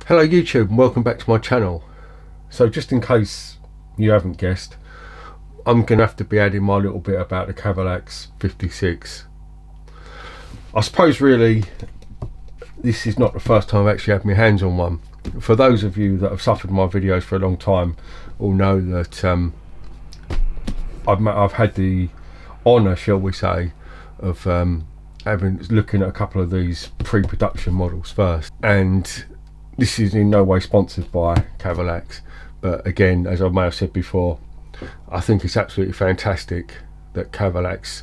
Hello YouTube and welcome back to my channel. So just in case you haven't guessed, I'm going to have to be adding my little bit about the Cavalex 56. I suppose really this is not the first time I've actually had my hands on one. For those of you that have suffered my videos for a long time will know that I've had the honour, shall we say, of looking at a couple of these pre-production models first, and this is in no way sponsored by Cavalex, but again, as I may have said before, I think it's absolutely fantastic that Cavalex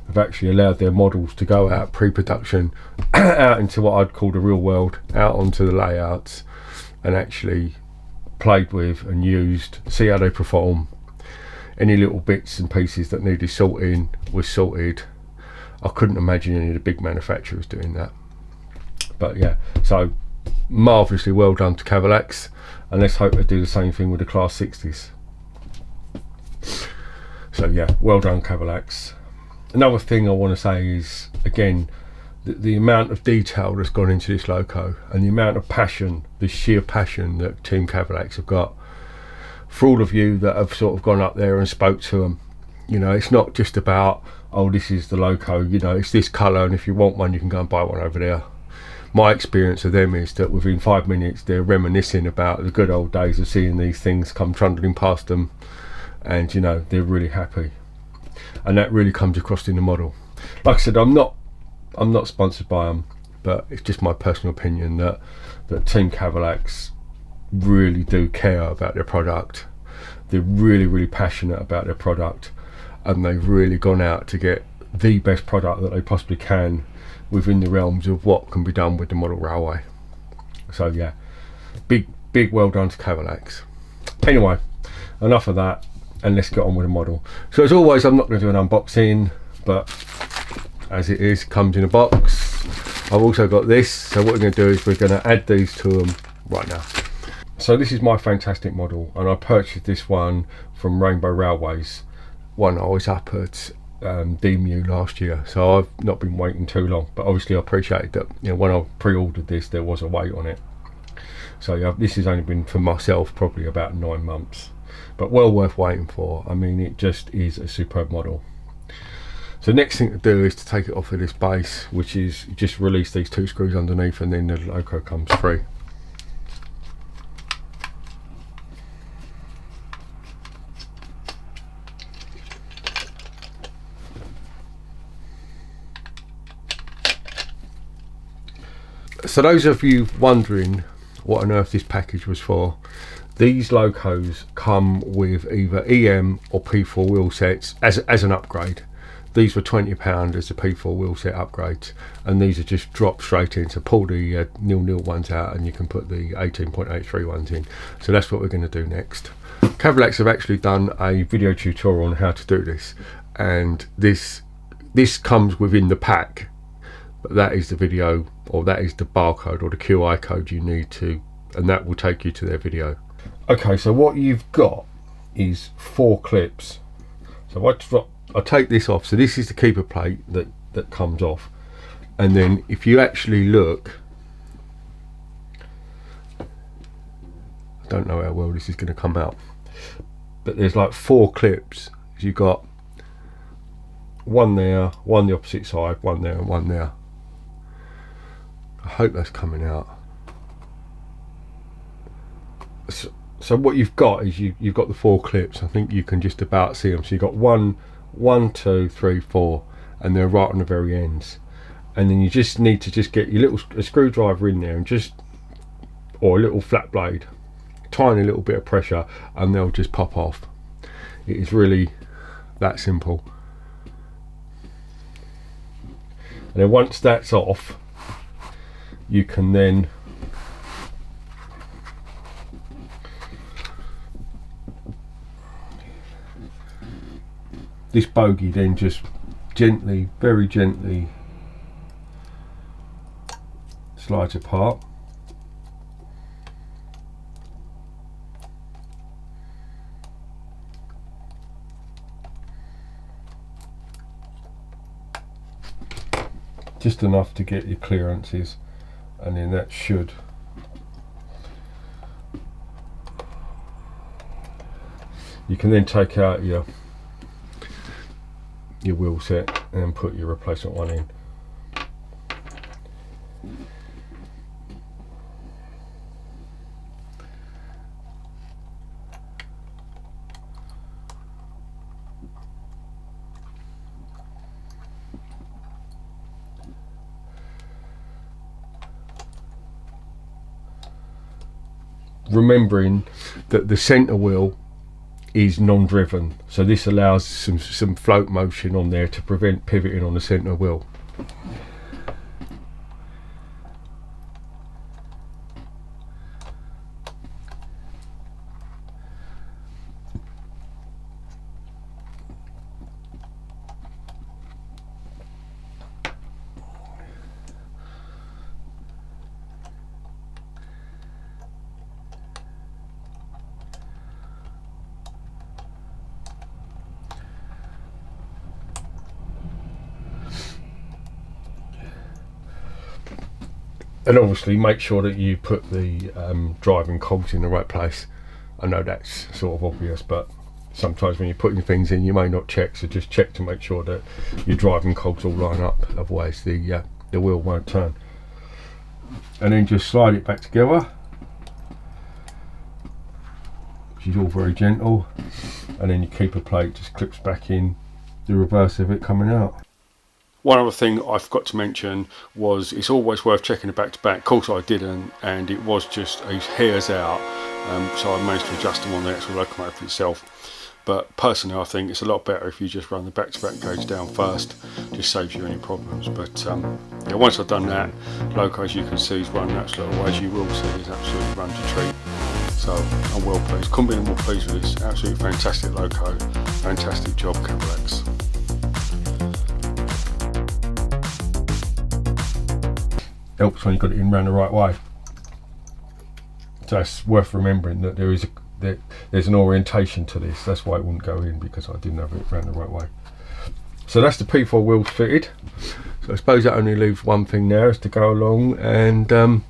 have actually allowed their models to go out pre-production out into what I'd call the real world, out onto the layouts, and actually played with and used, see how they perform. Any little bits and pieces that needed sorting was sorted. I couldn't imagine any of the big manufacturers doing that. But yeah, so marvellously well done to Cavalex, and let's hope they do the same thing with the Class 60s. So yeah, well done Cavalex. Another thing I want to say is, again, the amount of detail that's gone into this logo and the amount of passion, the sheer passion that Team Cavalex have got. For all of you that have sort of gone up there and spoke to them, you know, it's not just about, oh, this is the logo, you know, it's this colour, and if you want one you can go and buy one over there. My experience of them is that within 5 minutes they're reminiscing about the good old days of seeing these things come trundling past them, and you know, they're really happy, and that really comes across in the model. Like I said, I'm not sponsored by them, but it's just my personal opinion that Team Cavalex really do care about their product. They're really passionate about their product, and they've really gone out to get the best product that they possibly can within the realms of what can be done with the model railway. So yeah, big well done to Cavalex. Anyway, enough of that, and let's get on with the model. So as always, I'm not going to do an unboxing, but as it is, comes in a box. I've also got this, so what we're going to do is we're going to add these to them right now. So this is my fantastic model, and I purchased this one from Rainbow Railways when I was up at DMU last year, so I've not been waiting too long, but obviously I appreciate that, you know, when I pre-ordered this there was a wait on it. So yeah, this has only been for myself probably about 9 months, but well worth waiting for. I mean, it just is a superb model. So next thing to do is to take it off of this base, which is just release these 2 screws underneath, and then the logo comes free. So those of you wondering what on earth this package was for, these locos come with either EM or P4 wheel sets as an upgrade. These were £20 as the P4 wheel set upgrades, and these are just dropped straight in. So pull the 0.0 ones out and you can put the 18.83 ones in. So that's what we're going to do next. Cavalex have actually done a video tutorial on how to do this, and this comes within the pack, but that is the video, or that is the barcode or the QI code you need to, and that will take you to their video. Okay, so what you've got is 4 clips. So I take this off. So this is the keeper plate that comes off, and then if you actually look, I don't know how well this is going to come out, but there's like 4 clips. You've got one there, one the opposite side, one there and one there. I hope that's coming out. So what you've got is you've got the 4 clips. I think you can just about see them. So you've got 1, 2, 3, 4, and they're right on the very ends. And then you just need to just get your a screwdriver in there, and or a little flat blade, tiny little bit of pressure, and they'll just pop off. It is really that simple. And then once that's off, you can then this bogey then just gently, very gently slides apart. Just enough to get your clearances, and then that should You can then take out your wheel set and put your replacement one in. Remembering that the centre wheel is non-driven, so this allows some float motion on there to prevent pivoting on the centre wheel. And obviously make sure that you put the driving cogs in the right place. I know that's sort of obvious, but sometimes when you're putting things in you may not check, so just check to make sure that your driving cogs all line up, otherwise the wheel won't turn. And then just slide it back together, which is all very gentle, and then your keeper plate just clips back in, the reverse of it coming out. One other thing I forgot to mention was it's always worth checking the back to back. Of course I didn't, and it was just a hairs out, so I managed to adjust them on the actual locomotive itself. But personally I think it's a lot better if you just run the back to back gauge down first, just saves you any problems. But yeah, once I've done that, loco, as you can see, is running absolutely, as you will see, is absolutely run to treat. So I'm well pleased, couldn't be more pleased with this. Absolutely fantastic loco, fantastic job Cavalex. Helps when you got it in round the right way. So it's worth remembering that there's an orientation to this. That's why it wouldn't go in, because I didn't have it round the right way. So that's the P4 wheels fitted. So I suppose that only leaves one thing now, is to go along and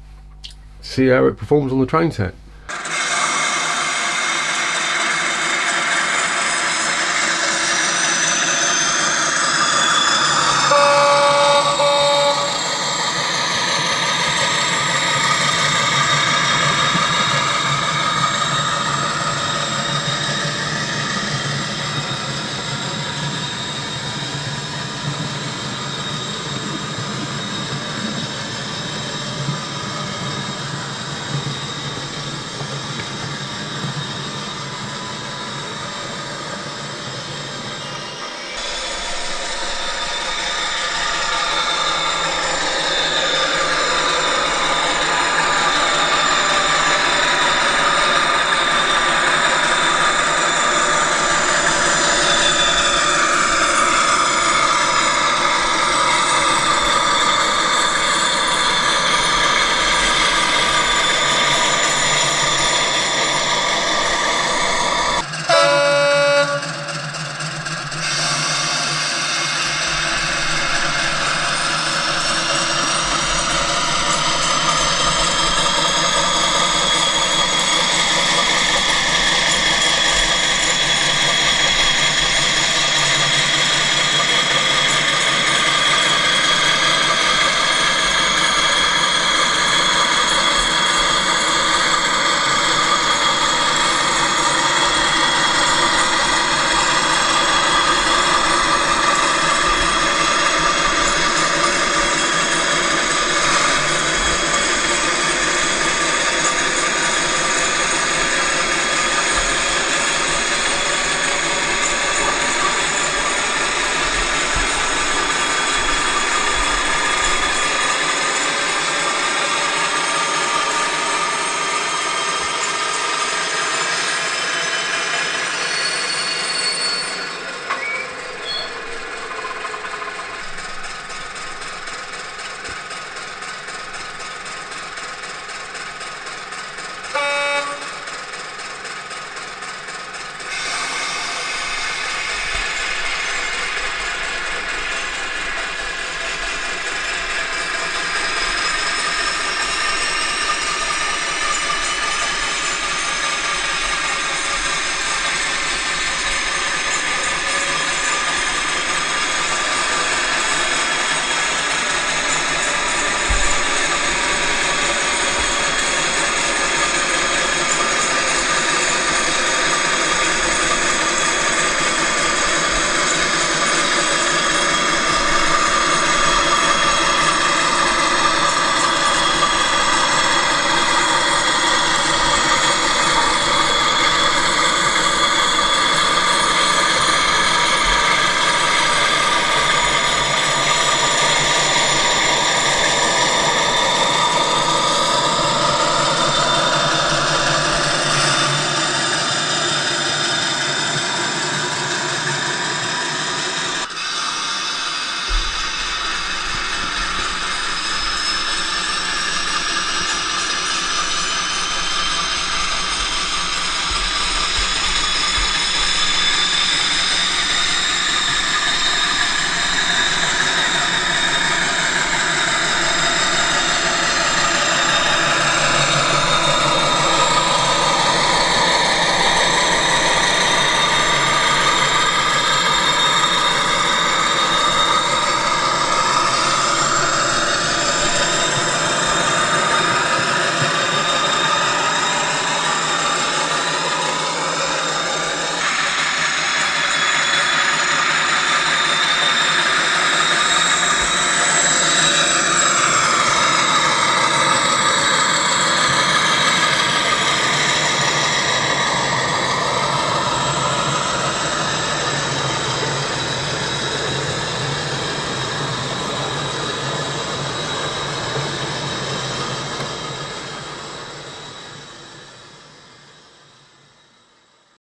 see how it performs on the train set.